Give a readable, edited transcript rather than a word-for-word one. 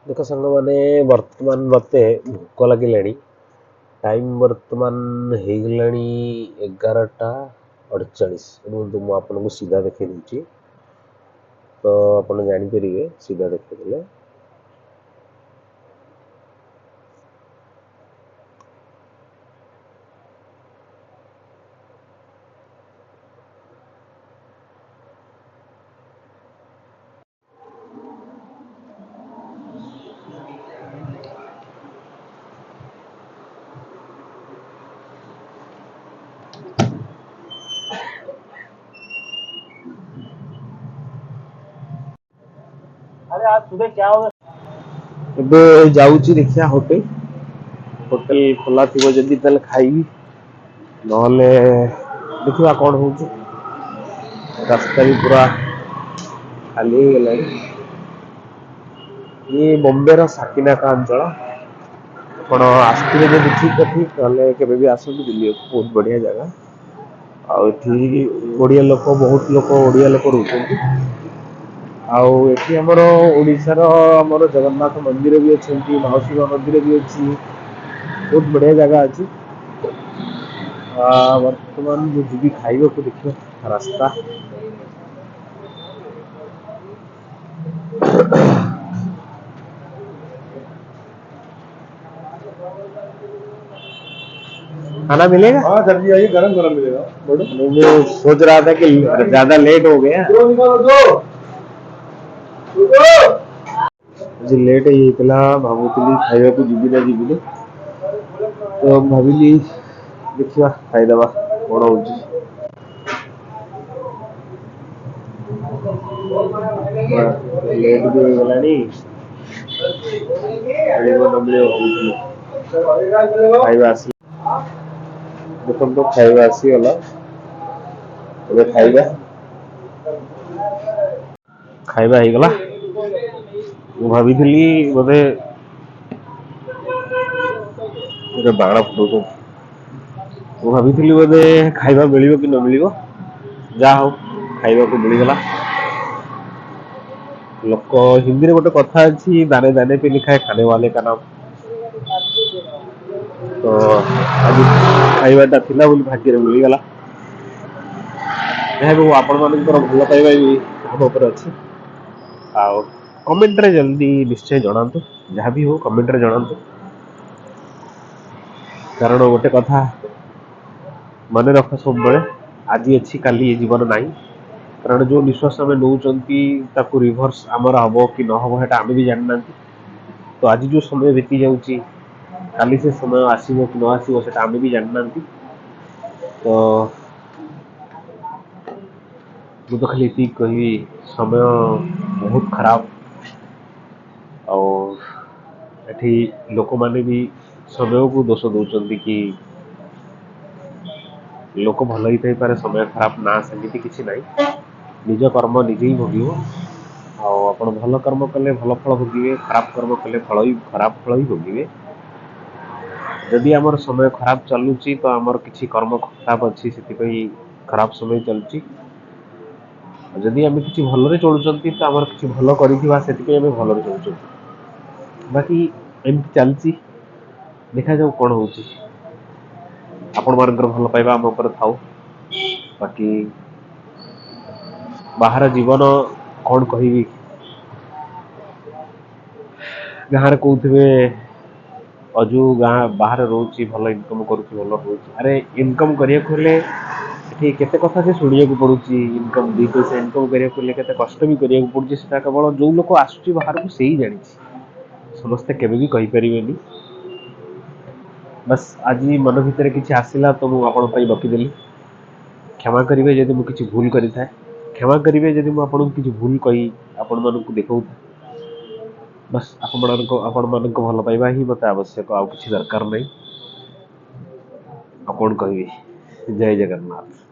देख सांग मैंने वर्तमान मत भोक लगे टाइम वर्तमान हो गला 11:48 मुझे सीधा देखी दूची तो आप जापर सीधा देखते अरे आज सुबह क्या होगा? जाऊँगी देखिया होटल खोला थी जदि खाइबी नहले देखा कौन हो रास्ता भी पूरा खाली हो गला ये बॉम्बे रो साकिनाका अंचल आप आसते जब ठीक ठीक ना के आसतु बुले बहुत बढ़िया जगह आड़िया लोक बहुत लोग ओडिया लोक रोचे आमर ओडार आमर जगन्नाथ मंदिर भी अच्छे माउसी मंदिर भी अच्छी बहुत बढ़िया जगह अच्छी वर्तमान जो जी खाइबा को देखिए रास्ता खाना मिलेगा। हाँ जल्दी आइए, गरम गरम मिलेगा। बोलो। मैं सोच रहा था कि ज्यादा लेट हो गया मुझे लेट होता भावुली खाइबा को जीवी ना जीवी तो भाविली देखा खाईदबा कौन हो लेट भी हो गला खाଇବା आसी देखो खाଇବା आसीगला खाଇବା खाଇବା ହେଇଗଲା ମୁଁ ଭାବିଥିଲି ବୋଧେ ଗୋଟେ ବାଣ ଫୁଟଉଛନ୍ତି ମୁଁ ଭାବିଥିଲି ବୋଧେ ଖାଇବା ମିଳିବ କି ନ ମିଳିବ ଯାହା ହଉ ଖାଇବାକୁ ମିଳିଗଲା लोक हिंदी रे गोटे कथा अच्छी दाने दाने पे लिखा है खाने वाले का नाम तो आज खाइबाटा थिला बोली भाग्य मिलगला जहाँ आपण मानकर भल पाइबा भी हम उपर अच्छी आउ कमेंट रे जल्दी निश्चय जनातु जहाँ भी हो कमेंट रे जनातु कारण गोटे कथा मन रख सब बड़े आज अच्छी काली जीवन नहीं कारण जो निश्वास आम नौ रिभर्स आमर हम कि न हम आम भी जाना तो आज जो समय बीती जाऊँगी काली से समय आसो कि न आसो से आम भी जाना तो मुझे तो खाली ये कही समय बहुत खराब आठी लोक माने भी समय को दोष दौरान कि लोक भल ही थी पारे समय खराब ना सेमती किसी ना निज कर्म निजे ही भोग आप भल कर्म कले भल फल भोगे खराब कर्म कले फल ही खराब फल ही भोगे जदि आमर समय खराब चलुची तो आमर किसी कर्म खराब अच्छी से खराब समय चलुची जदि आम कि भल चलुँच तो आमर कि भल कर भल चलुँ बाकी एमती चलती देखा जाऊ कौन हो आपण मानकर भल पाइबा आम उपर थाउ बाकी बाहर जीवन कौन कहि गाँव कहते अजु गाँ बाहर रोचे भल इनकम करुच्ची भल रोचे अरे इनकम करने के कथा से शुणा पड़ू इनकम 2 पैसा इनकम करने के कष्ट भी करा पड़े से केवल जो लोग आसुच्ची बाहर को से ही जानी समस्ते केवे भी कहींपर बस आज मन भितर किसी आसला तो मुझे बकीदेली क्षमा करेंगे जब मुझे किसी भूल करें क्षमा करेंगे जब मुझे किसी भूल कही आपण मानक देखा बस आपण मान भल पाइबा ही मत आवश्यक आउ कि दरकार नहीं कौन कह जय जगन्नाथ।